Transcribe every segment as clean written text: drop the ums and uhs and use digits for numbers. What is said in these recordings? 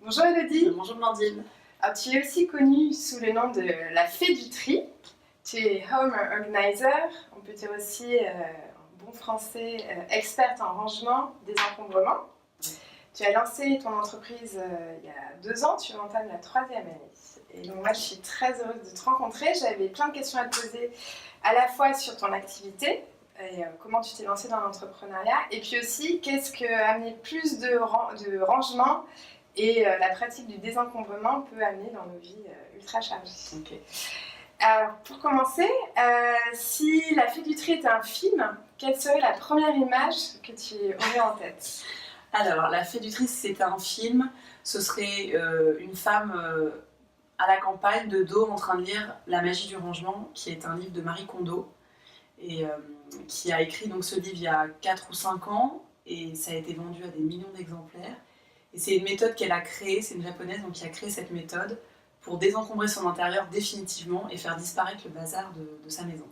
Bonjour Elodie. Bonjour Blandine. Alors, tu es aussi connue sous le nom de la Fée du Tri. Tu es Home Organizer, on peut dire aussi en bon français experte en rangement, désencombrement. Tu as lancé ton entreprise il y a 2 ans, tu entames la 3e année. Et donc moi je suis très heureuse de te rencontrer. J'avais plein de questions à te poser à la fois sur ton activité et comment tu t'es lancée dans l'entrepreneuriat, et puis aussi qu'est-ce que amener plus de rangement et la pratique du désencombrement peut amener dans nos vies ultra chargées. Okay. Alors, pour commencer, si La Fée du Tri était un film, quelle serait la première image que tu aurais en tête? Alors, La Fée du Tri, c'était un film. Ce serait une femme à la campagne, de dos, en train de lire La magie du rangement, qui est un livre de Marie Kondo, et qui a écrit donc ce livre il y a 4 ou 5 ans, et ça a été vendu à des millions d'exemplaires. Et c'est une méthode qu'elle a créée, c'est une japonaise donc qui a créé cette méthode pour désencombrer son intérieur définitivement et faire disparaître le bazar de sa maison.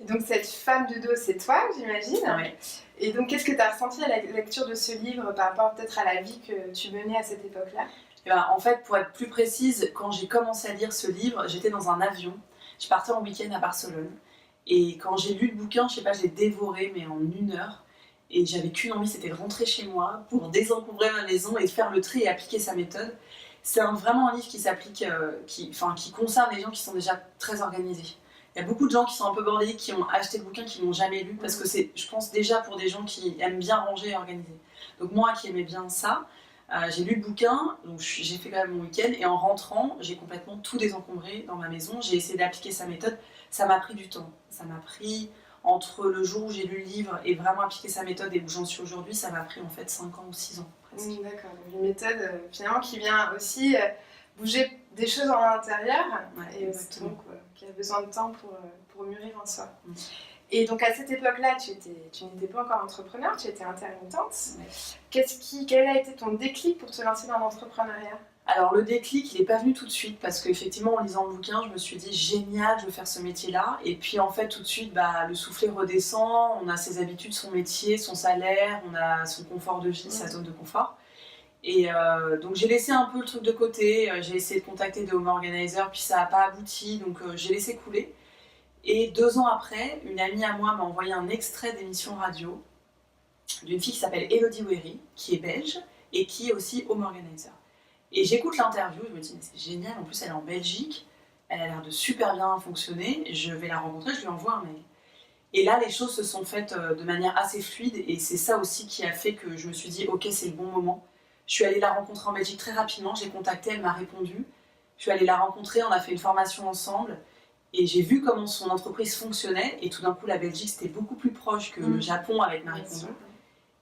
Et donc cette femme de dos, c'est toi, j'imagine. Ouais. Et donc qu'est-ce que tu as ressenti à la lecture de ce livre par rapport peut-être à la vie que tu menais à cette époque-là? Et ben, en fait, pour être plus précise, quand j'ai commencé à lire ce livre, j'étais dans un avion. Je partais en week-end à Barcelone. Et quand j'ai lu le bouquin, je sais pas, je l'ai dévoré, mais en 1 heure. Et j'avais qu'une envie, c'était de rentrer chez moi pour désencombrer ma maison et de faire le tri et appliquer sa méthode. C'est vraiment un livre qui s'applique, qui concerne les gens qui sont déjà très organisés. Il y a beaucoup de gens qui sont un peu bordéliques, qui ont acheté le bouquin, qui ne l'ont jamais lu, parce que c'est, je pense, déjà pour des gens qui aiment bien ranger et organiser. Donc moi qui aimais bien ça, j'ai lu le bouquin, donc j'ai fait quand même mon week-end, et en rentrant, j'ai complètement tout désencombré dans ma maison. J'ai essayé d'appliquer sa méthode. Ça m'a pris du temps. Ça m'a pris, entre le jour où j'ai lu le livre et vraiment appliqué sa méthode et où j'en suis aujourd'hui, ça m'a pris en fait 5 ans ou 6 ans presque. D'accord, donc une méthode finalement qui vient aussi bouger des choses en l'intérieur, Ouais, et exactement. donc qui a besoin de temps pour mûrir en soi. Et donc à cette époque-là, tu n'étais pas encore entrepreneur, tu étais intermittente. Ouais. Quel a été ton déclic pour te lancer dans l'entrepreneuriat? Alors le déclic, il n'est pas venu tout de suite, parce qu'effectivement en lisant le bouquin, je me suis dit génial, je veux faire ce métier-là. Et puis en fait tout de suite, le soufflet redescend, on a ses habitudes, son métier, son salaire, on a son confort de vie, sa zone de confort. Et donc j'ai laissé un peu le truc de côté, j'ai essayé de contacter des home organizers, puis ça n'a pas abouti, donc j'ai laissé couler. Et 2 ans après, une amie à moi m'a envoyé un extrait d'émission radio d'une fille qui s'appelle Elodie Wery, qui est belge et qui est aussi home organizer. Et j'écoute l'interview, je me dis mais c'est génial, en plus elle est en Belgique, elle a l'air de super bien fonctionner, je vais la rencontrer, je lui envoie un mail. Et là les choses se sont faites de manière assez fluide, et c'est ça aussi qui a fait que je me suis dit ok, c'est le bon moment. Je suis allée la rencontrer en Belgique très rapidement, j'ai contacté, elle m'a répondu. Je suis allée la rencontrer, on a fait une formation ensemble, et j'ai vu comment son entreprise fonctionnait, et tout d'un coup la Belgique c'était beaucoup plus proche que le Japon avec Marie Kondo.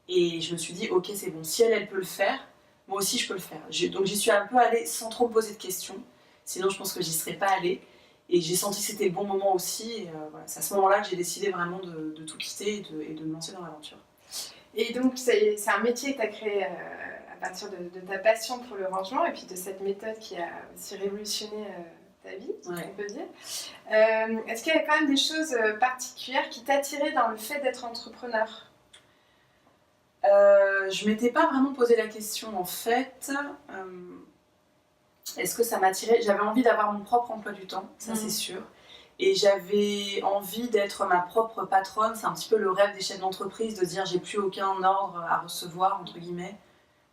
Et je me suis dit ok, c'est bon, si elle peut le faire, moi aussi je peux le faire. Donc j'y suis un peu allée sans trop me poser de questions, sinon je pense que j'y serais pas allée. Et j'ai senti que c'était le bon moment aussi, et voilà, c'est à ce moment-là que j'ai décidé vraiment de tout quitter et de me lancer dans l'aventure. Et donc c'est un métier que tu as créé à partir de ta passion pour le rangement et puis de cette méthode qui a aussi révolutionné ta vie, Ouais. on peut dire. Est-ce qu'il y a quand même des choses particulières qui t'attiraient dans le fait d'être entrepreneur? Je m'étais pas vraiment posé la question en fait. Est-ce que ça m'attirait? J'avais envie d'avoir mon propre emploi du temps, ça c'est sûr. Et j'avais envie d'être ma propre patronne. C'est un petit peu le rêve des chefs d'entreprise, de dire j'ai plus aucun ordre à recevoir, entre guillemets.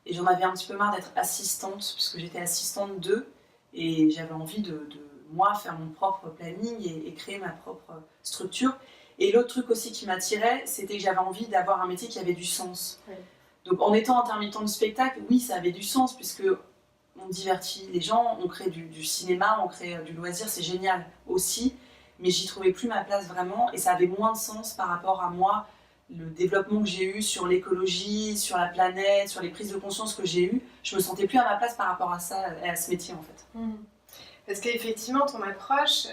Et j'en avais un petit peu marre d'être assistante, puisque j'étais assistante d'eux. Et j'avais envie de moi faire mon propre planning et créer ma propre structure. Et l'autre truc aussi qui m'attirait, c'était que j'avais envie d'avoir un métier qui avait du sens. Oui. Donc en étant intermittent de spectacle, oui, ça avait du sens, puisque on divertit les gens, on crée du cinéma, on crée du loisir, c'est génial aussi, mais j'y trouvais plus ma place vraiment, et ça avait moins de sens par rapport à moi, le développement que j'ai eu sur l'écologie, sur la planète, sur les prises de conscience que j'ai eues, je me sentais plus à ma place par rapport à ça, à ce métier en fait. Parce qu'effectivement, ton approche,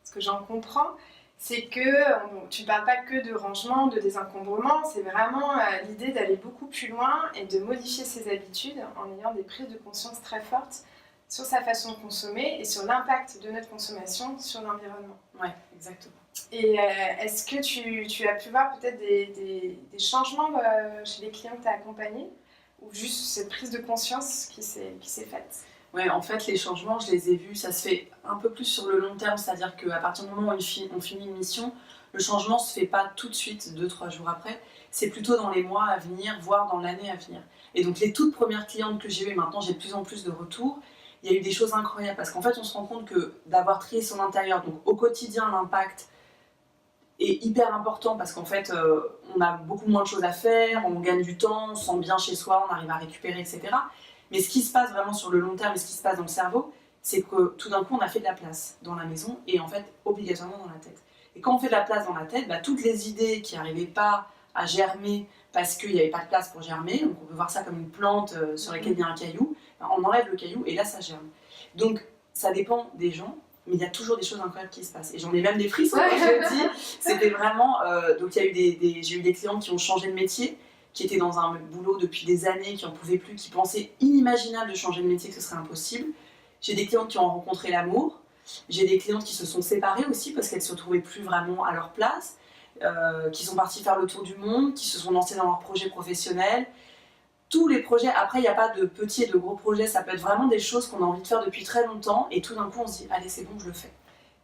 ce que j'en comprends, c'est que tu ne parles pas que de rangement, de désencombrement, c'est vraiment l'idée d'aller beaucoup plus loin et de modifier ses habitudes en ayant des prises de conscience très fortes sur sa façon de consommer et sur l'impact de notre consommation sur l'environnement. Ouais, exactement. Et est-ce que tu as pu voir peut-être des changements chez les clients que tu as accompagnés ou juste cette prise de conscience qui s'est faite? Ouais, en fait, les changements, je les ai vus, ça se fait un peu plus sur le long terme, c'est-à-dire qu'à partir du moment où on finit une mission, le changement se fait pas tout de suite, 2-3 jours après, c'est plutôt dans les mois à venir, voire dans l'année à venir. Et donc les toutes premières clientes que j'ai eues, et maintenant j'ai de plus en plus de retours, il y a eu des choses incroyables, parce qu'en fait on se rend compte que d'avoir trié son intérieur, donc au quotidien l'impact est hyper important, parce qu'en fait on a beaucoup moins de choses à faire, on gagne du temps, on se sent bien chez soi, on arrive à récupérer, etc. Mais ce qui se passe vraiment sur le long terme et ce qui se passe dans le cerveau, c'est que tout d'un coup on a fait de la place dans la maison et en fait obligatoirement dans la tête. Et quand on fait de la place dans la tête, toutes les idées qui n'arrivaient pas à germer parce qu'il n'y avait pas de place pour germer, donc on peut voir ça comme une plante sur laquelle il y a un caillou, on enlève le caillou et là ça germe. Donc ça dépend des gens, mais il y a toujours des choses incroyables qui se passent. Et j'en ai même des frissons quand je le dis. C'était vraiment... donc il y a eu j'ai eu des clients qui ont changé de métier, qui étaient dans un boulot depuis des années, qui n'en pouvaient plus, qui pensaient inimaginable de changer de métier, que ce serait impossible. J'ai des clientes qui ont rencontré l'amour. J'ai des clientes qui se sont séparées aussi parce qu'elles ne se retrouvaient plus vraiment à leur place, qui sont parties faire le tour du monde, qui se sont lancées dans leurs projets professionnels. Tous les projets, après il n'y a pas de petits et de gros projets, ça peut être vraiment des choses qu'on a envie de faire depuis très longtemps et tout d'un coup on se dit allez c'est bon je le fais.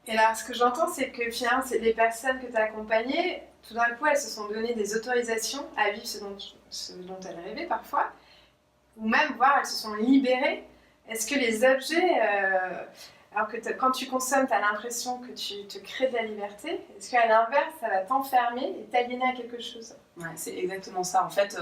Et là ce que j'entends c'est que finalement c'est les personnes que tu as accompagnées, tout d'un coup elles se sont donné des autorisations à vivre ce dont elles rêvaient parfois, ou même voire elles se sont libérées. Est-ce que les objets, alors que quand tu consommes tu as l'impression que tu te crées de la liberté, est-ce qu'à l'inverse ça va t'enfermer et t'aliéner à quelque chose? Ouais, c'est exactement ça. En fait,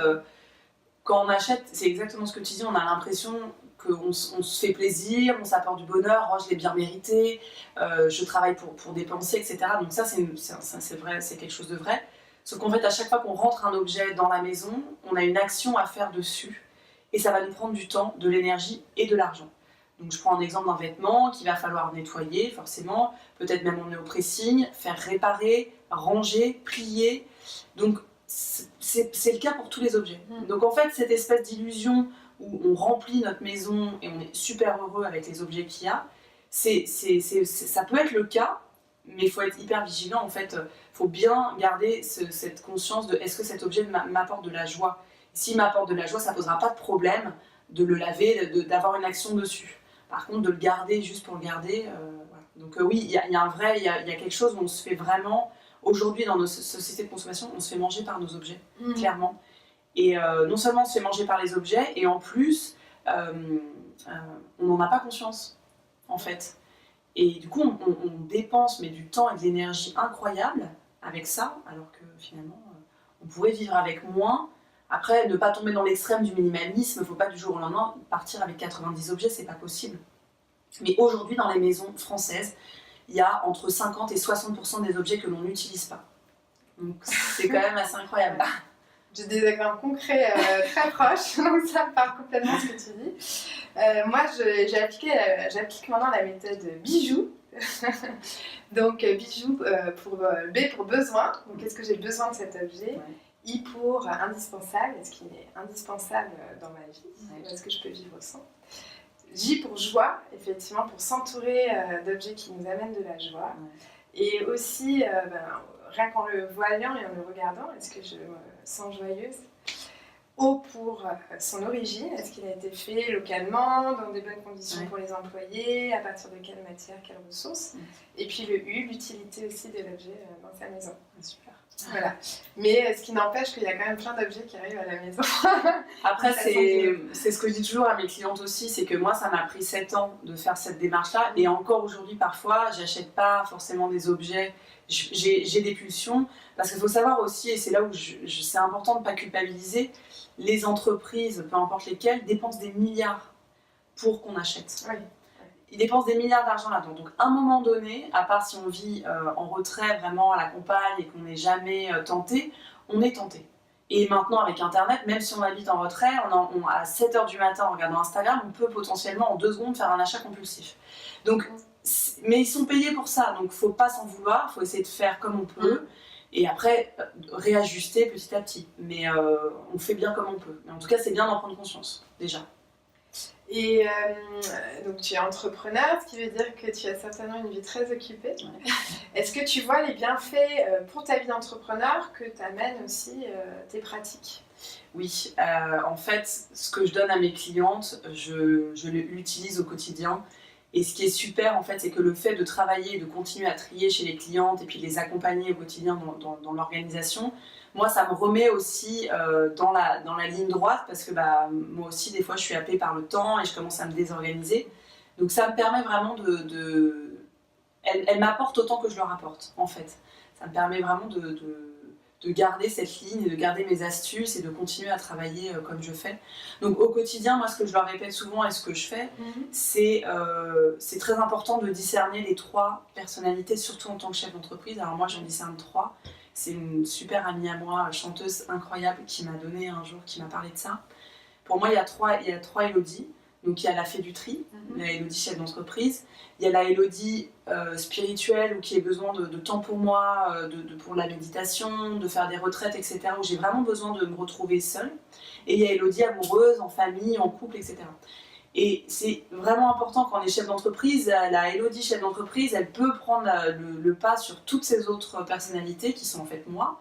quand on achète, c'est exactement ce que tu dis, on a l'impression qu'on se fait plaisir, on s'apporte du bonheur, oh, je l'ai bien mérité, je travaille pour dépenser, etc. Donc ça, c'est vrai, c'est quelque chose de vrai. Sauf qu'en fait, à chaque fois qu'on rentre un objet dans la maison, on a une action à faire dessus. Et ça va nous prendre du temps, de l'énergie et de l'argent. Donc je prends un exemple d'un vêtement qu'il va falloir nettoyer, forcément, peut-être même emmener au pressing, faire réparer, ranger, plier. Donc c'est le cas pour tous les objets. Donc en fait, cette espèce d'illusion où on remplit notre maison et on est super heureux avec les objets qu'il y a, ça peut être le cas, mais il faut être hyper vigilant. En fait, il faut bien garder cette conscience de est-ce que cet objet m'apporte de la joie. S'il m'apporte de la joie, ça ne posera pas de problème de le laver, d'avoir une action dessus. Par contre, de le garder juste pour le garder, voilà. Donc oui, il y a quelque chose où on se fait vraiment, aujourd'hui dans nos sociétés de consommation, on se fait manger par nos objets, clairement. Et non seulement on se fait manger par les objets, et en plus, on n'en a pas conscience, en fait. Et du coup, on dépense mais du temps et de l'énergie incroyable avec ça, alors que finalement, on pourrait vivre avec moins. Après, ne pas tomber dans l'extrême du minimalisme, il ne faut pas du jour au lendemain partir avec 90 objets, c'est pas possible. Mais aujourd'hui, dans les maisons françaises, il y a entre 50 et 60% des objets que l'on n'utilise pas. Donc c'est quand même assez incroyable. J'ai des exemples concrets très proches, donc ça me parle complètement ce que tu dis. Moi, j'applique maintenant la méthode bijoux. Donc bijoux pour B pour besoin. Donc est-ce que j'ai besoin de cet objet? I pour indispensable, est-ce qu'il est indispensable dans ma vie? Est-ce que je peux vivre sans? J pour joie, effectivement, pour s'entourer d'objets qui nous amènent de la joie. Et aussi, rien qu'en le voyant et en le regardant, est-ce que je me sens joyeuse? O pour son origine, est-ce qu'il a été fait localement, dans des bonnes conditions pour les employés, à partir de quelle matière, quelles ressources? Et puis le U, l'utilité aussi de l'objet dans sa maison. Super. Voilà. Mais ce qui n'empêche qu'il y a quand même plein d'objets qui arrivent à la maison. Après, c'est ce que je dis toujours à mes clientes aussi, c'est que moi, ça m'a pris 7 ans de faire cette démarche-là. Et encore aujourd'hui, parfois, j'achète pas forcément des objets. J'ai des pulsions. Parce qu'il faut savoir aussi, et c'est là où c'est important de ne pas culpabiliser, les entreprises, peu importe lesquelles, dépensent des milliards pour qu'on achète. Oui. Ils dépensent des milliards d'argent là-dedans. Donc, à un moment donné, à part si on vit en retrait vraiment à la campagne et qu'on n'est jamais tenté, on est tenté. Et maintenant, avec Internet, même si on habite en retrait, à 7h du matin en regardant Instagram, on peut potentiellement en 2 secondes faire un achat compulsif. Donc, mais ils sont payés pour ça, donc il ne faut pas s'en vouloir, il faut essayer de faire comme on peut. Et après, réajuster petit à petit. Mais on fait bien comme on peut. Mais en tout cas, c'est bien d'en prendre conscience, déjà. Et donc tu es entrepreneur, ce qui veut dire que tu as certainement une vie très occupée. Est-ce que tu vois les bienfaits pour ta vie d'entrepreneur que t'amènent aussi tes pratiques? Oui, en fait, ce que je donne à mes clientes, je l'utilise au quotidien. Et ce qui est super, en fait, c'est que le fait de travailler, de continuer à trier chez les clientes et puis de les accompagner au quotidien dans l'organisation, moi, ça me remet aussi dans la ligne droite parce que moi aussi, des fois, je suis happée par le temps et je commence à me désorganiser. Donc, ça me permet vraiment Elle m'apporte autant que je leur apporte, en fait. Ça me permet vraiment de garder cette ligne, de garder mes astuces et de continuer à travailler comme je fais. Donc au quotidien, moi ce que je leur répète souvent et ce que je fais, c'est très important de discerner les 3 personnalités, surtout en tant que chef d'entreprise. Alors moi j'en discerne 3. C'est une super amie à moi, chanteuse incroyable, qui m'a donné un jour, qui m'a parlé de ça. Pour moi il y a 3 Élodie. Donc il y a la fée du tri, la Élodie chef d'entreprise. Il y a la Élodie spirituelle, où qui a besoin de temps pour moi, pour la méditation, de faire des retraites, etc. Où j'ai vraiment besoin de me retrouver seule. Et il y a Élodie amoureuse, en famille, en couple, etc. Et c'est vraiment important quand on est chef d'entreprise, la Élodie chef d'entreprise, elle peut prendre le pas sur toutes ces autres personnalités qui sont en fait moi,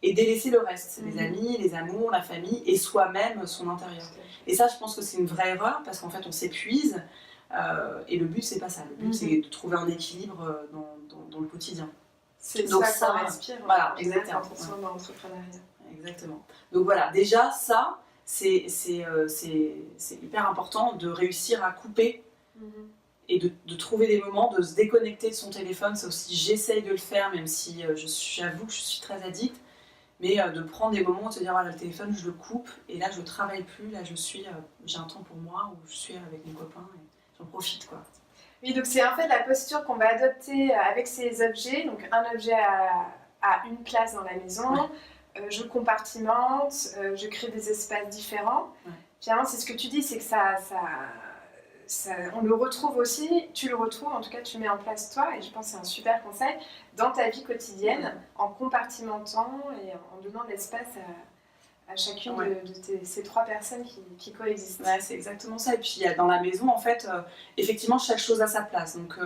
et délaisser le reste, les amis, les amours, la famille, et soi-même, son intérieur. Et ça, je pense que c'est une vraie erreur, parce qu'en fait, on s'épuise, et le but, c'est pas ça. Le but, c'est de trouver un équilibre dans le quotidien. C'est donc ça qu'on aspire. Voilà, exactement. Dans l'entrepreneuriat. Exactement. Donc voilà, déjà, ça, c'est hyper important de réussir à couper et de trouver des moments, de se déconnecter de son téléphone. Ça aussi, j'essaye de le faire, même si j'avoue que je suis très addict. Mais de prendre des moments où se dire voilà, le téléphone je le coupe et là je travaille plus, là j'ai un temps pour moi où je suis avec mon copain et j'en profite quoi. Oui, donc c'est en fait la posture qu'on va adopter avec ces objets. Donc un objet a une place dans la maison, je compartimente, je crée des espaces différents. Finalement c'est ce que tu dis, c'est que on le retrouve aussi, tu le retrouves, en tout cas tu mets en place toi, et je pense que c'est un super conseil, dans ta vie quotidienne, en compartimentant et en donnant de l'espace à chacune de ces 3 personnes qui coexistent. Ouais, c'est exactement ça. Et puis dans la maison, en fait, effectivement, chaque chose a sa place. Donc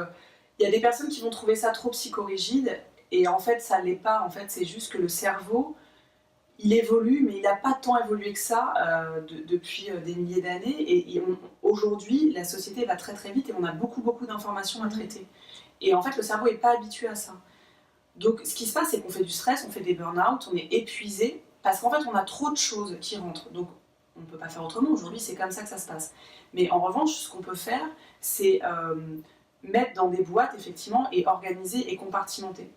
il y a des personnes qui vont trouver ça trop psychorigide, et en fait ça l'est pas, en fait c'est juste que le cerveau, il évolue, mais il n'a pas tant évolué que ça depuis des milliers d'années. Et aujourd'hui, la société va très très vite et on a beaucoup d'informations à traiter. Et en fait, le cerveau n'est pas habitué à ça. Donc, ce qui se passe, c'est qu'on fait du stress, on fait des burn-out, on est épuisé, parce qu'en fait, on a trop de choses qui rentrent. Donc, on ne peut pas faire autrement. Aujourd'hui, c'est comme ça que ça se passe. Mais en revanche, ce qu'on peut faire, c'est mettre dans des boîtes, effectivement, et organiser et compartimenter.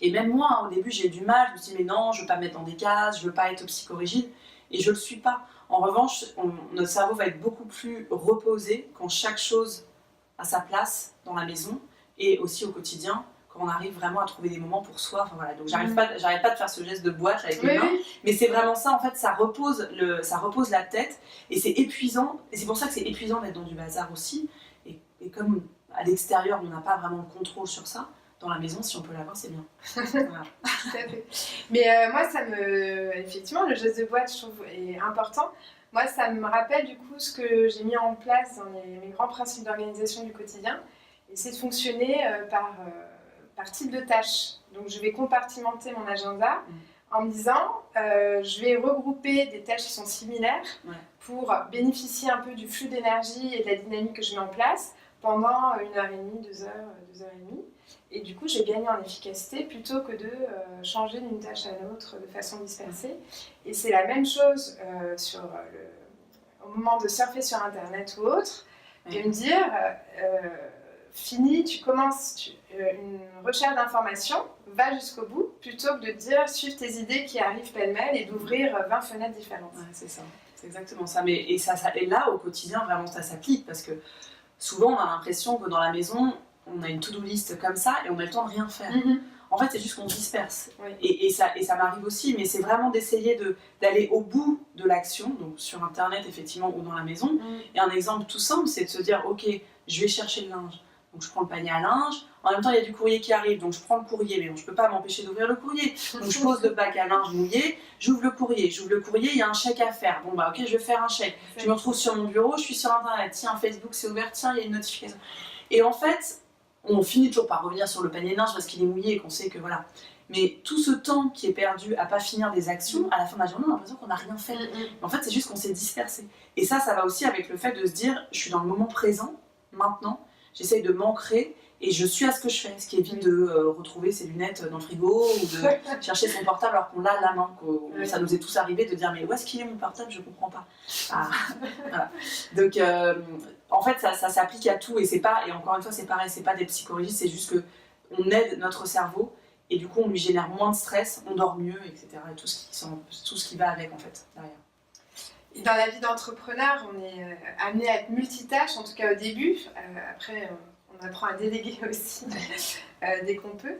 Et même moi, hein, au début, j'ai eu du mal, je me suis dit mais non, je ne veux pas me mettre dans des cases, je ne veux pas être psychorigide, et je ne le suis pas. En revanche, notre cerveau va être beaucoup plus reposé quand chaque chose a sa place dans la maison, et aussi au quotidien, quand on arrive vraiment à trouver des moments pour soi. Enfin, voilà. Donc j'arrête pas de faire ce geste de boîte avec les mains, mais c'est vraiment ça, en fait, ça repose la tête, et c'est épuisant, et c'est pour ça que c'est épuisant d'être dans du bazar aussi, et comme à l'extérieur, on n'a pas vraiment le contrôle sur ça, dans la maison, si on peut l'avoir, c'est bien. Voilà. Tout à fait. Mais moi, effectivement, le geste de boîte, je trouve, est important. Moi, ça me rappelle du coup ce que j'ai mis en place dans mes grands principes d'organisation du quotidien. Et c'est de fonctionner par type de tâche. Donc, je vais compartimenter mon agenda en me disant, je vais regrouper des tâches qui sont similaires pour bénéficier un peu du flux d'énergie et de la dynamique que je mets en place pendant 1h30, 2h30. Et du coup, j'ai gagné en efficacité plutôt que de changer d'une tâche à l'autre de façon dispersée. Et c'est la même chose au moment de surfer sur Internet ou autre, de me dire, fini, tu commences une recherche d'informations, va jusqu'au bout, plutôt que de dire, suivre tes idées qui arrivent pêle-mêle et d'ouvrir 20 fenêtres différentes. Ouais, c'est ça, c'est exactement ça. Et là, au quotidien, vraiment, ça s'applique, parce que souvent, on a l'impression que dans la maison, on a une to-do list comme ça et on a le temps de rien faire. En fait, c'est juste qu'on se disperse. Et ça m'arrive aussi, mais c'est vraiment d'essayer d'aller au bout de l'action, donc sur Internet, effectivement, ou dans la maison. Et un exemple tout simple, c'est de se dire, ok, je vais chercher le linge. Donc je prends le panier à linge, en même temps il y a du courrier qui arrive, donc je prends le courrier, mais bon, je ne peux pas m'empêcher d'ouvrir le courrier. Donc je pose le bac à linge mouillé, j'ouvre le courrier, il y a un chèque à faire. Bon bah ok, je vais faire un chèque. Je me retrouve sur mon bureau, je suis sur Internet, tiens, Facebook c'est ouvert, tiens, il y a une notification. Et en fait, on finit toujours par revenir sur le panier de linge parce qu'il est mouillé et qu'on sait que voilà. Mais tout ce temps qui est perdu à pas finir des actions, à la fin de la journée, on a l'impression qu'on n'a rien fait. Mais en fait, c'est juste qu'on s'est dispersé. Et ça va aussi avec le fait de se dire, je suis dans le moment présent, maintenant, j'essaye de m'ancrer et je suis à ce que je fais. Ce qui évite de retrouver ses lunettes dans le frigo ou de chercher son portable alors qu'on l'a à la main. Ça nous est tous arrivé de dire, mais où est-ce qu'il est mon portable? Je comprends pas. Ah, voilà. Donc, en fait, ça s'applique à tout et encore une fois, c'est pareil, c'est pas des psychologies, c'est juste que on aide notre cerveau. Et du coup, on lui génère moins de stress, on dort mieux, etc. Et tout ce qui va avec, en fait, derrière. Et dans la vie d'entrepreneur, on est amené à être multitâche, en tout cas au début. Après, on apprend à déléguer aussi dès qu'on peut.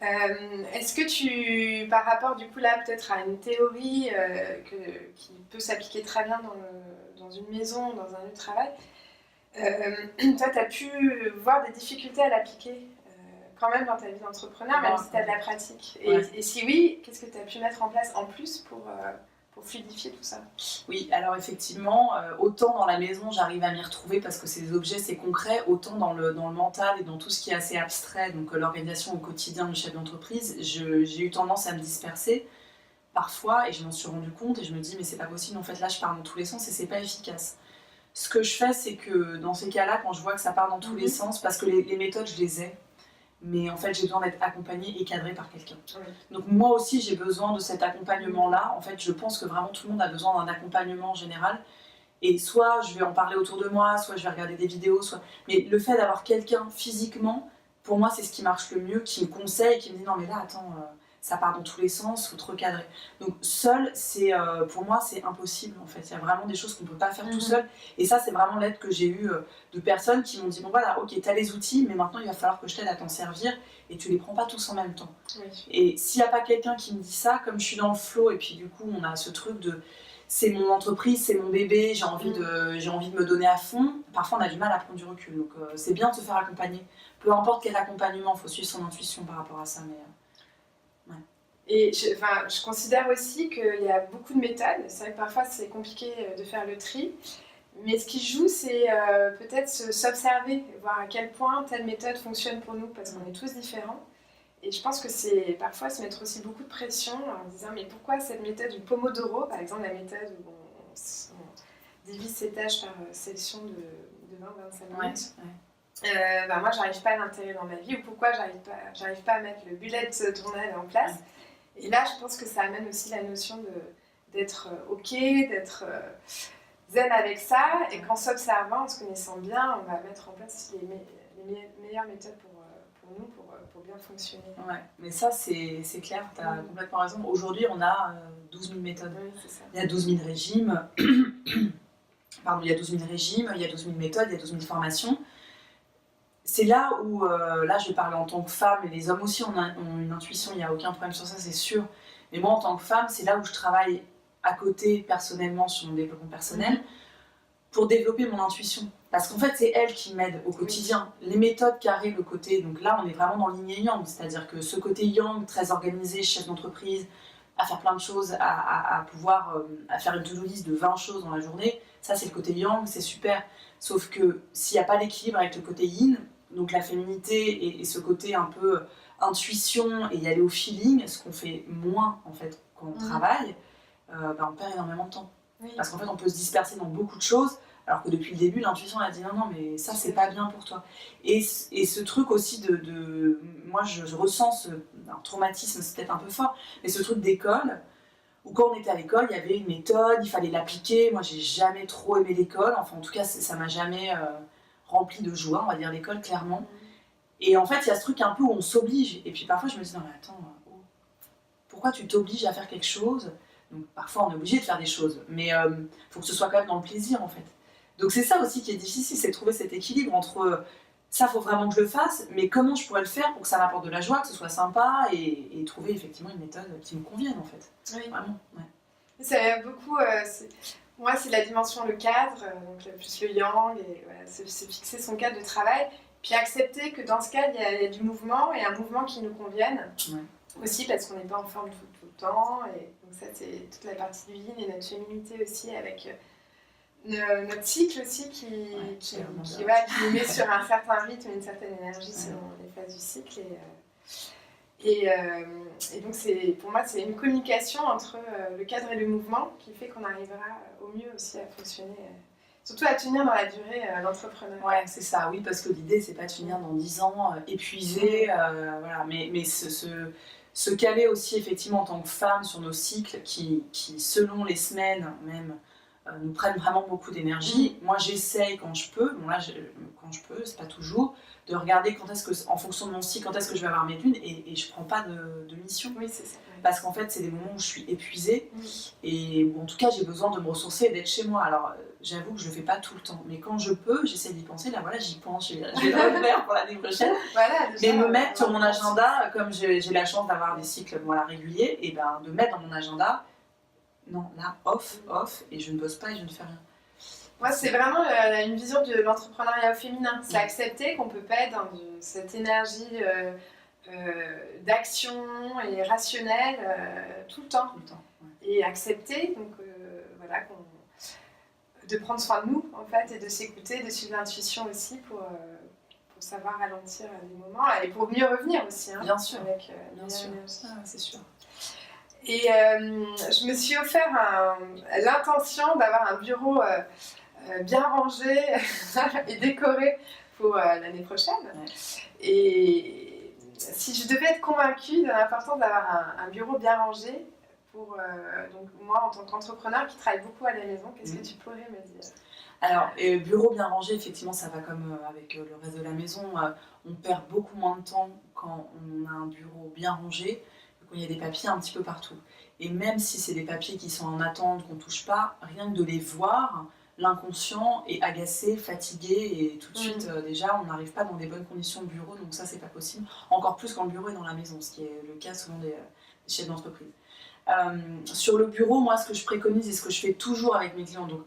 Est-ce que par rapport du coup là peut-être à une théorie qui peut s'appliquer très bien dans une maison, dans un lieu de travail, toi, tu as pu voir des difficultés à l'appliquer quand même dans ta vie d'entrepreneur, même si tu as de la pratique. Et si oui, qu'est-ce que tu as pu mettre en place en plus pour fluidifier tout ça? Oui, alors effectivement, autant dans la maison, j'arrive à m'y retrouver parce que ces objets, c'est concret, autant dans le mental et dans tout ce qui est assez abstrait, donc l'organisation au quotidien du chef d'entreprise, j'ai eu tendance à me disperser parfois et je m'en suis rendu compte et je me dis mais c'est pas possible, en fait là je pars dans tous les sens et c'est pas efficace. Ce que je fais, c'est que dans ces cas-là, quand je vois que ça part dans tous les sens, parce que les méthodes, je les ai, mais en fait, j'ai besoin d'être accompagnée et cadrée par quelqu'un. Oui. Donc moi aussi, j'ai besoin de cet accompagnement-là. En fait, je pense que vraiment tout le monde a besoin d'un accompagnement en général. Et soit je vais en parler autour de moi, soit je vais regarder des vidéos, mais le fait d'avoir quelqu'un physiquement, pour moi, c'est ce qui marche le mieux, qui me conseille, qui me dit non mais là, attends, ça part dans tous les sens, faut te recadrer. Donc seul, pour moi, c'est impossible en fait. Il y a vraiment des choses qu'on ne peut pas faire tout seul. Et ça, c'est vraiment l'aide que j'ai eue de personnes qui m'ont dit bon voilà, ok, tu as les outils, mais maintenant il va falloir que je t'aide à t'en servir et tu les prends pas tous en même temps. Oui. Et s'il n'y a pas quelqu'un qui me dit ça, comme je suis dans le flow, et puis du coup, on a ce truc de c'est mon entreprise, c'est mon bébé, j'ai envie de me donner à fond. Parfois, on a du mal à prendre du recul. Donc c'est bien de se faire accompagner. Peu importe quel accompagnement, il faut suivre son intuition par rapport à ça. Mais, ouais. Et je considère aussi qu'il y a beaucoup de méthodes. C'est vrai que parfois c'est compliqué de faire le tri. Mais ce qui joue, c'est peut-être s'observer, voir à quel point telle méthode fonctionne pour nous, parce qu'on est tous différents. Et je pense que c'est parfois se mettre aussi beaucoup de pression en disant mais pourquoi cette méthode du Pomodoro, par exemple la méthode où on divise ses tâches par section de 20-25 minutes. Ouais. Moi, j'arrive pas à l'intégrer dans ma vie, ou pourquoi j'arrive pas à mettre le bullet journal en place. Ouais. Et là, je pense que ça amène aussi la notion d'être OK, d'être zen avec ça, et qu'en s'observant, en se connaissant bien, on va mettre en place les meilleures méthodes pour nous, pour bien fonctionner. Ouais, mais ça, c'est clair, tu as complètement raison. Aujourd'hui, on a 12 000 méthodes. Oui, c'est ça. Il y a 12 000 régimes. Pardon, il y a 12 000 régimes, il y a 12 000 méthodes, il y a 12 000 formations. C'est là où, là je vais parler en tant que femme, et les hommes aussi ont une intuition, il n'y a aucun problème sur ça, c'est sûr. Mais moi en tant que femme, c'est là où je travaille à côté personnellement sur mon développement personnel pour développer mon intuition. Parce qu'en fait c'est elle qui m'aide au quotidien. Les méthodes carrées, le côté, donc là on est vraiment dans l'yin et yang, c'est-à-dire que ce côté yang, très organisé, chef d'entreprise, à faire plein de choses, à pouvoir à faire une to-do list de 20 choses dans la journée, ça c'est le côté yang, c'est super. Sauf que s'il n'y a pas d'équilibre avec le côté yin, donc la féminité et ce côté un peu intuition et y aller au feeling, ce qu'on fait moins en fait quand on travaille, on perd énormément de temps. Oui. Parce qu'en fait on peut se disperser dans beaucoup de choses, alors que depuis le début l'intuition elle a dit non mais ça c'est pas bien pour toi. Et ce truc aussi moi je ressens un traumatisme, c'est peut-être un peu fort, mais ce truc d'école, où quand on était à l'école, il y avait une méthode, il fallait l'appliquer. Moi, j'ai jamais trop aimé l'école. Enfin, en tout cas, ça m'a jamais rempli de joie, on va dire, l'école, clairement. Et en fait, il y a ce truc un peu où on s'oblige. Et puis parfois, je me dis, non mais attends, pourquoi tu t'obliges à faire quelque chose? Donc parfois, on est obligé de faire des choses. Mais il faut que ce soit quand même dans le plaisir, en fait. Donc c'est ça aussi qui est difficile, c'est de trouver cet équilibre entre... ça, il faut vraiment que je le fasse, mais comment je pourrais le faire pour que ça m'apporte de la joie, que ce soit sympa, et trouver effectivement une méthode qui me convienne, en fait. Oui. Vraiment, ouais. C'est beaucoup... moi, c'est la dimension, le cadre, donc plus le yang, et voilà, c'est fixer son cadre de travail, puis accepter que dans ce cadre, il y a du mouvement, et un mouvement qui nous convienne, aussi parce qu'on n'est pas en forme tout le temps, et donc ça, c'est toute la partie du yin, et notre féminité aussi, avec... notre cycle aussi qui nous met sur un certain rythme et une certaine énergie selon les phases du cycle. Et donc, pour moi, c'est une communication entre le cadre et le mouvement qui fait qu'on arrivera au mieux aussi à fonctionner, surtout à tenir dans la durée l'entrepreneur. Ouais, c'est ça, oui, parce que l'idée, c'est pas de finir dans 10 ans épuisé, voilà, mais se caler aussi effectivement en tant que femme sur nos cycles qui selon les semaines même, nous prennent vraiment beaucoup d'énergie. Moi, j'essaye quand je peux, bon là, quand je peux, c'est pas toujours, de regarder quand est-ce que, en fonction de mon cycle, quand est-ce que je vais avoir mes lunes, et je prends pas de mission. Oui, c'est ça. Ouais. Parce qu'en fait, c'est des moments où je suis épuisée, et où en tout cas, j'ai besoin de me ressourcer et d'être chez moi. Alors, j'avoue que je le fais pas tout le temps, mais quand je peux, j'essaie d'y penser. Là, voilà, j'y pense, je vais le refaire pour l'année prochaine. Voilà, déjà, mais me mettre sur mon agenda, comme j'ai la chance d'avoir des cycles voilà, réguliers, et ben de mettre dans mon agenda, non, là, off, et je ne bosse pas et je ne fais rien. Moi, c'est vraiment une vision de l'entrepreneuriat au féminin. C'est accepter qu'on ne peut pas être dans cette énergie d'action et rationnelle tout le temps. Ouais. Et accepter donc, voilà, de prendre soin de nous, en fait, et de s'écouter, de suivre l'intuition aussi pour savoir ralentir des moments et pour mieux revenir aussi. Hein, bien sûr, avec, bien sûr. C'est sûr. Et je me suis offert l'intention d'avoir un bureau bien rangé et décoré pour l'année prochaine. Ouais. Et si je devais être convaincue de l'importance d'avoir un bureau bien rangé, pour donc moi en tant qu'entrepreneur qui travaille beaucoup à la maison, qu'est-ce que tu pourrais me dire ? Alors, bureau bien rangé, effectivement, ça va comme avec le reste de la maison. On perd beaucoup moins de temps quand on a un bureau bien rangé, quand il y a des papiers un petit peu partout. Et même si c'est des papiers qui sont en attente, qu'on ne touche pas, rien que de les voir, l'inconscient est agacé, fatigué, et tout de suite, déjà, on n'arrive pas dans des bonnes conditions de bureau, donc ça, c'est pas possible. Encore plus quand le bureau est dans la maison, ce qui est le cas souvent des chefs d'entreprise. Sur le bureau, moi, ce que je préconise et ce que je fais toujours avec mes clients, donc,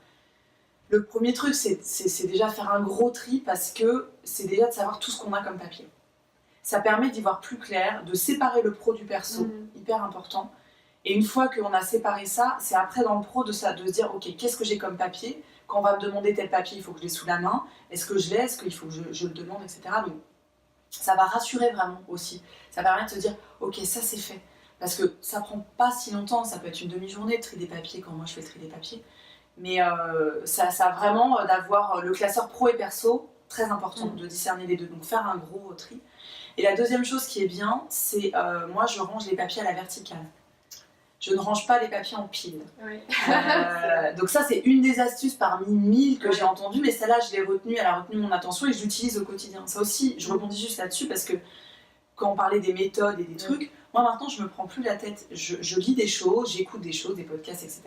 le premier truc, c'est déjà faire un gros tri, parce que c'est déjà de savoir tout ce qu'on a comme papier. Ça permet d'y voir plus clair, de séparer le pro du perso, hyper important. Et une fois qu'on a séparé ça, c'est après dans le pro de se dire, ok, qu'est-ce que j'ai comme papier ? Quand on va me demander tel papier, il faut que je l'ai sous la main. Est-ce que je l'ai ? Est-ce qu'il faut que je le demande, etc. Donc, ça va rassurer vraiment aussi. Ça permet de se dire, ok, ça c'est fait. Parce que ça prend pas si longtemps, ça peut être une demi-journée de tri des papiers quand moi je fais le tri des papiers. Mais ça vraiment d'avoir le classeur pro et perso, très important, de discerner les deux. Donc faire un gros tri. Et la deuxième chose qui est bien, c'est moi je range les papiers à la verticale. Je ne range pas les papiers en pile. Oui. Donc ça, c'est une des astuces parmi 1000 que j'ai entendues, mais celle-là, je l'ai retenue, elle a retenu mon attention et je l'utilise au quotidien. Ça aussi, je rebondis juste là-dessus parce que quand on parlait des méthodes et des trucs, moi maintenant, je me prends plus la tête. Je lis des choses, j'écoute des choses, des podcasts, etc.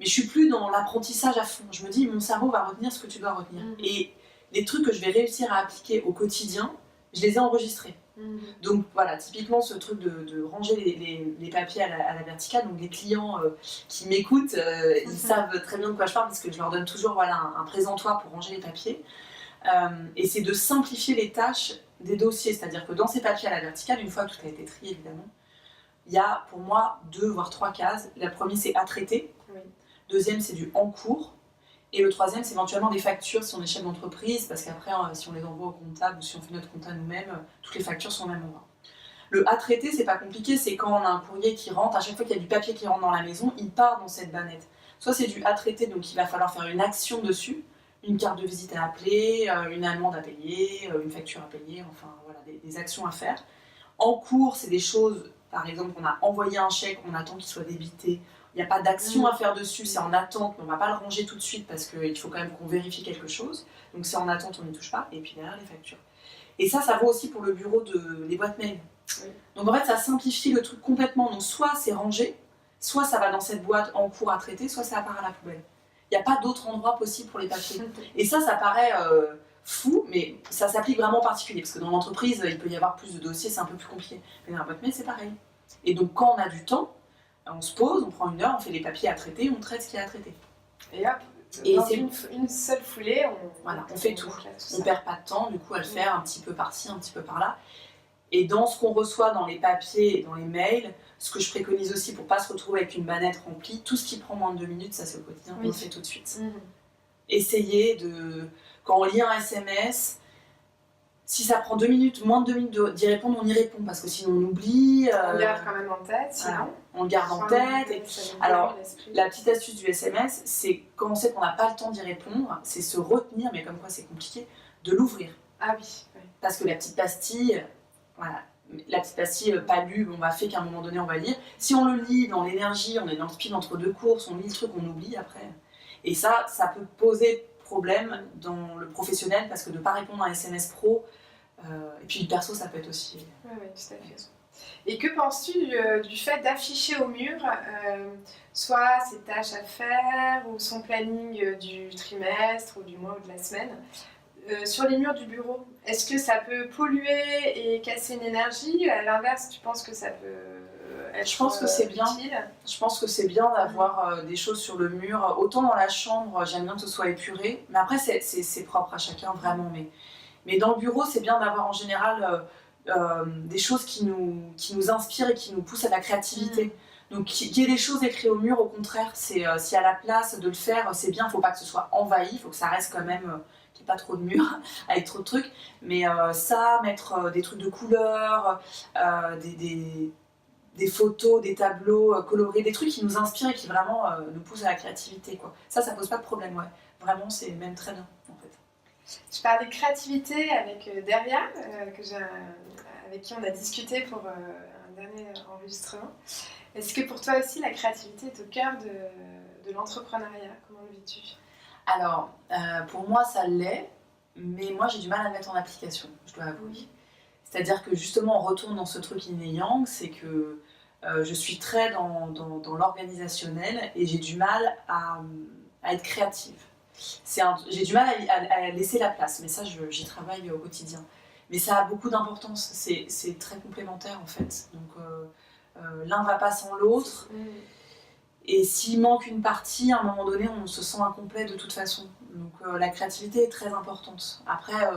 Mais je suis plus dans l'apprentissage à fond. Je me dis, mon cerveau va retenir ce que tu dois retenir. Et les trucs que je vais réussir à appliquer au quotidien, je les ai enregistrés. Donc voilà, typiquement ce truc de ranger les papiers à la verticale, donc les clients qui m'écoutent, ils savent très bien de quoi je parle parce que je leur donne toujours voilà, un présentoir pour ranger les papiers. Et c'est de simplifier les tâches des dossiers, c'est-à-dire que dans ces papiers à la verticale, une fois que tout a été trié évidemment, il y a pour moi 2 voire 3 cases. La première c'est à traiter, deuxième c'est du en cours, et le troisième, c'est éventuellement des factures si on est chef d'entreprise, parce qu'après, si on les envoie au comptable ou si on fait notre compta nous-mêmes, toutes les factures sont au même endroit. Le à traiter, c'est pas compliqué, c'est quand on a un courrier qui rentre, à chaque fois qu'il y a du papier qui rentre dans la maison, il part dans cette bannette. Soit c'est du à traiter, donc il va falloir faire une action dessus, une carte de visite à appeler, une amende à payer, une facture à payer, enfin voilà, des actions à faire. En cours, c'est des choses, par exemple, on a envoyé un chèque, on attend qu'il soit débité. Il n'y a pas d'action à faire dessus, c'est en attente, mais on ne va pas le ranger tout de suite parce qu'il faut quand même qu'on vérifie quelque chose. Donc c'est en attente, on n'y touche pas. Et puis derrière, les factures. Et ça vaut aussi pour le bureau des boîtes mail. Donc en fait, ça simplifie le truc complètement. Donc soit c'est rangé, soit ça va dans cette boîte en cours à traiter, soit ça part à la poubelle. Il n'y a pas d'autre endroit possible pour les papiers. Et ça paraît fou, mais ça s'applique vraiment en particulier. Parce que dans l'entreprise, il peut y avoir plus de dossiers, c'est un peu plus compliqué. Mais dans la boîte mail, c'est pareil. Et donc quand on a du temps, on se pose, on prend 1 heure, on fait les papiers à traiter, on traite ce qu'il y a à traiter. Et hop, dans une seule foulée, on fait tout. On perd pas de temps, du coup, à le faire un petit peu par-ci, un petit peu par-là. Et dans ce qu'on reçoit dans les papiers et dans les mails, ce que je préconise aussi pour ne pas se retrouver avec une bannette remplie, tout ce qui prend moins de 2 minutes, ça c'est au quotidien, on le fait tout de suite. Essayez de... Quand on lit un SMS, Si ça prend 2 minutes, moins de 2 minutes d'y répondre, on y répond parce que sinon on oublie. On le garde quand même en tête, sinon. Voilà, on le garde en tête. Alors, la petite astuce du SMS, c'est quand on sait qu'on n'a pas le temps d'y répondre, c'est se retenir, mais comme quoi c'est compliqué, de l'ouvrir. Ah oui. Parce que la petite pastille, voilà, la petite pastille pas lue, on va fait qu'à un moment donné on va lire. Si on le lit dans l'énergie, on est dans le speed entre 2 courses, on lit le truc, on oublie après. Et ça peut poser problème dans le professionnel parce que de ne pas répondre à un SMS pro, et puis le perso ça peut être aussi. Oui, tout à fait. Et que penses-tu du fait d'afficher au mur soit ses tâches à faire ou son planning du trimestre ou du mois ou de la semaine sur les murs du bureau? Est-ce que ça peut polluer et casser une énergie? À l'inverse, tu penses que ça peut être Je pense que c'est bien. utile? Je pense que c'est bien d'avoir des choses sur le mur. Autant dans la chambre, j'aime bien que ce soit épuré. Mais après, c'est propre à chacun, vraiment. Mais dans le bureau, c'est bien d'avoir en général des choses qui nous inspirent et qui nous poussent à la créativité. Donc qu'il y ait des choses écrites au mur, au contraire, s'il y a la place de le faire, c'est bien. Il ne faut pas que ce soit envahi, il faut que ça reste quand même... qu'il n'y ait pas trop de murs avec trop de trucs. Mais ça, mettre des trucs de couleurs, des photos, des tableaux colorés, des trucs qui nous inspirent et qui vraiment nous poussent à la créativité, quoi. Ça pose pas de problème, ouais. Vraiment, c'est même très bien, en fait. Je parlais de créativité avec Daria, avec qui on a discuté pour un dernier enregistrement. Est-ce que pour toi aussi, la créativité est au cœur de l'entrepreneuriat? Comment le vis-tu? Alors, pour moi, ça l'est, mais moi, j'ai du mal à le mettre en application, je dois avouer. C'est-à-dire que justement, on retourne dans ce truc yin et yang, c'est que je suis très dans l'organisationnel et j'ai du mal à être créative. J'ai du mal à laisser la place, mais ça, j'y travaille au quotidien. Mais ça a beaucoup d'importance, c'est très complémentaire en fait. Donc l'un ne va pas sans l'autre. Et s'il manque une partie, à un moment donné, on se sent incomplet de toute façon. Donc la créativité est très importante. Après,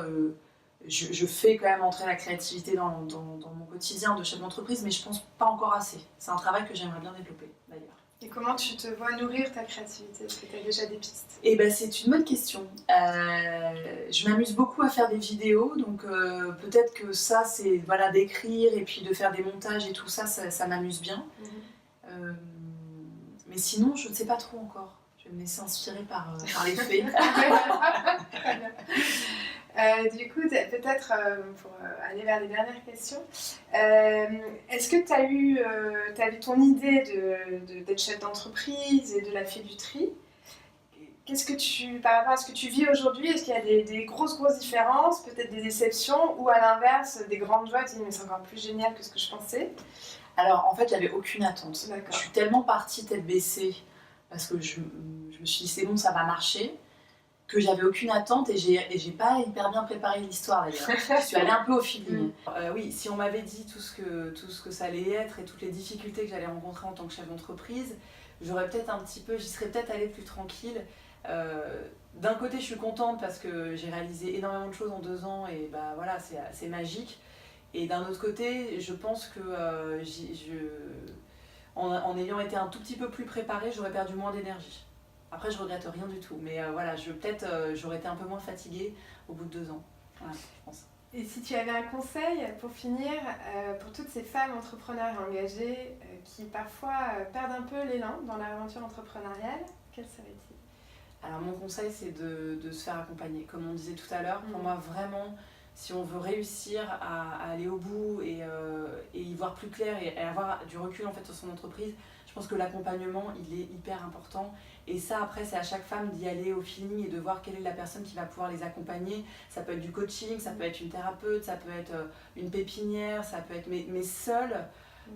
je fais quand même entrer la créativité dans mon quotidien de chef d'entreprise, mais je pense pas encore assez. C'est un travail que j'aimerais bien développer, d'ailleurs. Et comment tu te vois nourrir ta créativité? Est-ce que tu as déjà des pistes? Eh ben, c'est une bonne question. Je m'amuse beaucoup à faire des vidéos, donc peut-être que ça, c'est voilà, d'écrire et puis de faire des montages et tout ça, ça m'amuse bien. Mais sinon, je ne sais pas trop encore. Je vais me laisser inspirer par les faits. Du coup, peut-être pour aller vers les dernières questions, est-ce que tu avais ton idée d'être chef d'entreprise et de la fée du tri? Par rapport à ce que tu vis aujourd'hui, est-ce qu'il y a des grosses différences, peut-être des déceptions, ou à l'inverse, des grandes joies, tu dis mais c'est encore plus génial que ce que je pensais? Alors en fait, j'avais aucune attente. D'accord. Je suis tellement partie tête baissée parce que je me suis dit c'est bon, ça va marcher, que j'avais aucune attente et j'ai pas hyper bien préparé l'histoire d'ailleurs. Je suis allée un peu au feeling. Oui, si on m'avait dit tout ce que ça allait être et toutes les difficultés que j'allais rencontrer en tant que chef d'entreprise, j'aurais peut-être j'y serais peut-être allée plus tranquille. D'un côté, je suis contente parce que j'ai réalisé énormément de choses en 2 ans et bah voilà, c'est magique. Et d'un autre côté, je pense que en ayant été un tout petit peu plus préparée, j'aurais perdu moins d'énergie. Après, je regrette rien du tout, mais voilà, j'aurais été un peu moins fatiguée au bout de 2 ans. Voilà, je pense. Et si tu avais un conseil pour finir, pour toutes ces femmes entrepreneurs engagées qui parfois perdent un peu l'élan dans l'aventure entrepreneuriale, quel serait-il? Alors mon conseil, c'est de se faire accompagner. Comme on disait tout à l'heure, pour moi vraiment, si on veut réussir à aller au bout et y voir plus clair et avoir du recul en fait sur son entreprise, je pense que l'accompagnement, il est hyper important. Et ça, après, c'est à chaque femme d'y aller au feeling et de voir quelle est la personne qui va pouvoir les accompagner. Ça peut être du coaching, ça peut être une thérapeute, ça peut être une pépinière, ça peut être... Mais seule,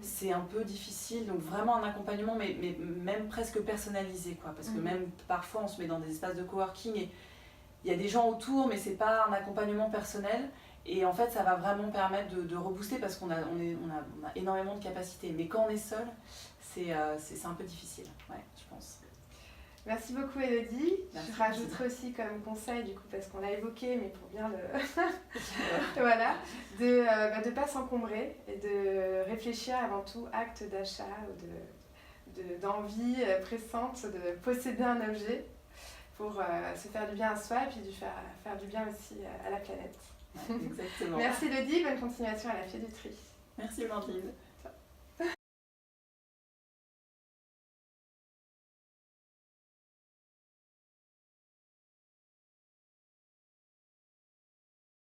c'est un peu difficile. Donc vraiment un accompagnement, mais même presque personnalisé, quoi. Parce que même parfois, on se met dans des espaces de coworking et il y a des gens autour, mais c'est pas un accompagnement personnel. Et en fait, ça va vraiment permettre de rebooster parce qu'on a énormément de capacités. Mais quand on est seul, c'est un peu difficile, ouais, je pense. Merci beaucoup Élodie. Merci. Je rajouterai aussi comme conseil, du coup, parce qu'on l'a évoqué, mais pour bien le... voilà, de ne pas s'encombrer et de réfléchir avant tout acte d'achat ou d'envie pressante de posséder un objet pour se faire du bien à soi et puis faire du bien aussi à la planète. Exactement. Merci Elodie, bonne continuation à la Fée du Tri. Merci Blandine.